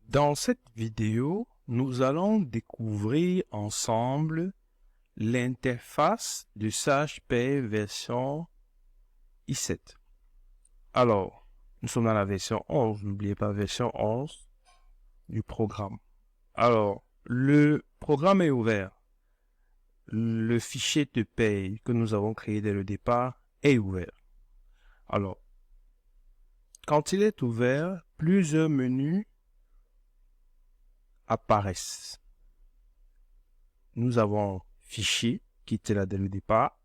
Dans cette vidéo, nous allons découvrir ensemble l'interface de SagePay version i7. Alors, nous sommes dans la version 11, n'oubliez pas version 11 du programme. Alors, le programme est ouvert. Le fichier de paye que nous avons créé dès le départ est ouvert. Alors, quand il est ouvert, plusieurs menus apparaissent. Nous avons fichier qui était là dès le départ,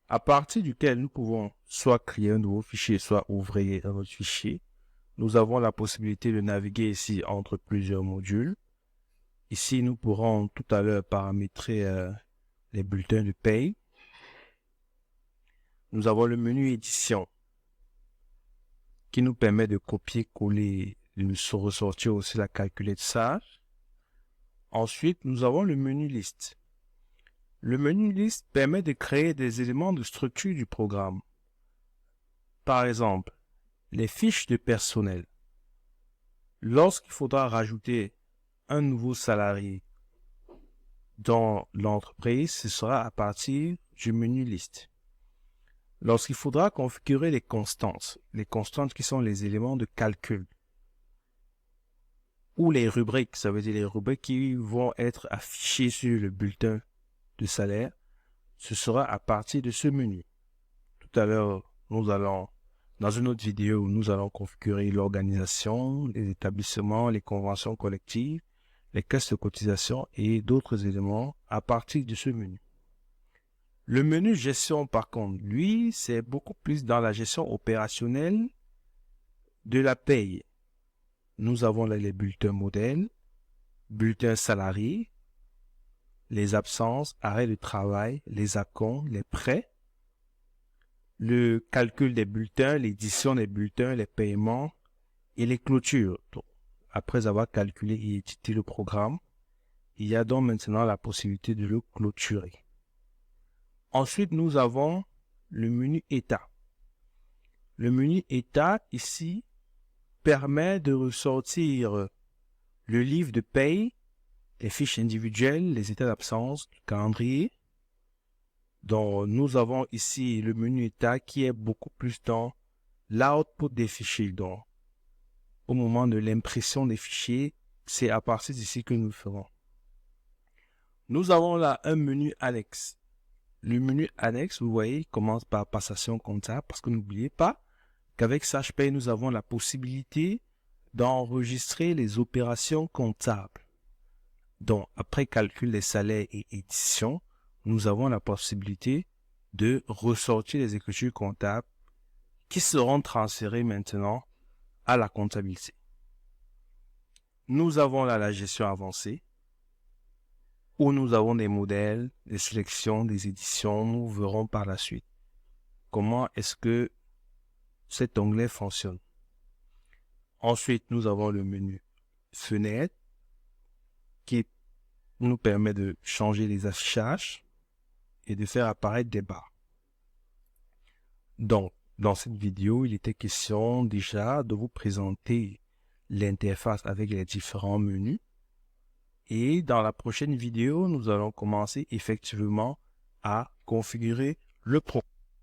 à partir duquel nous pouvons soit créer un nouveau fichier, soit ouvrir un autre fichier. Nous avons la possibilité de naviguer ici entre plusieurs modules. Ici, nous pourrons tout à l'heure paramétrer les bulletins de paye. Nous avons le menu édition qui nous permet de copier-coller, de ressortir aussi la calculette Sage. Ensuite, nous avons le menu liste. Le menu liste permet de créer des éléments de structure du programme. Par exemple, les fiches de personnel. Lorsqu'il faudra rajouter un nouveau salarié dans l'entreprise, ce sera à partir du menu liste. Lorsqu'il faudra configurer les constantes qui sont les éléments de calcul, ou les rubriques, ça veut dire les rubriques qui vont être affichées sur le bulletin de salaire, ce sera à partir de ce menu. Tout à l'heure, dans une autre vidéo, nous allons configurer l'organisation, les établissements, les conventions collectives, les caisses de cotisation et d'autres éléments à partir de ce menu. Le menu gestion, par contre, lui, c'est beaucoup plus dans la gestion opérationnelle de la paye. Nous avons là les bulletins modèles, bulletins salariés, les absences, arrêts de travail, les acomptes, les prêts, le calcul des bulletins, l'édition des bulletins, les paiements et les clôtures. Donc, après avoir calculé et édité le programme, il y a donc maintenant la possibilité de le clôturer. Ensuite, nous avons le menu état. Le menu état, ici, permet de ressortir le livre de paye, les fiches individuelles, les états d'absence, le calendrier. Donc, nous avons ici le menu état qui est beaucoup plus dans l'output des fichiers. Donc, au moment de l'impression des fichiers, c'est à partir d'ici que nous le ferons. Nous avons là un menu annexe. Le menu annexe, vous voyez, commence par passation comptable parce que n'oubliez pas qu'avec SagePay, nous avons la possibilité d'enregistrer les opérations comptables. Donc, après calcul des salaires et édition, nous avons la possibilité de ressortir les écritures comptables qui seront transférées maintenant à la comptabilité. Nous avons là la gestion avancée, où nous avons des modèles, des sélections, des éditions. Nous verrons par la suite comment est-ce que cet onglet fonctionne. Ensuite, nous avons le menu fenêtre qui nous permet de changer les affichages et de faire apparaître des barres. Donc, dans cette vidéo, il était question déjà de vous présenter l'interface avec les différents menus. Et dans la prochaine vidéo, nous allons commencer effectivement à configurer le programme.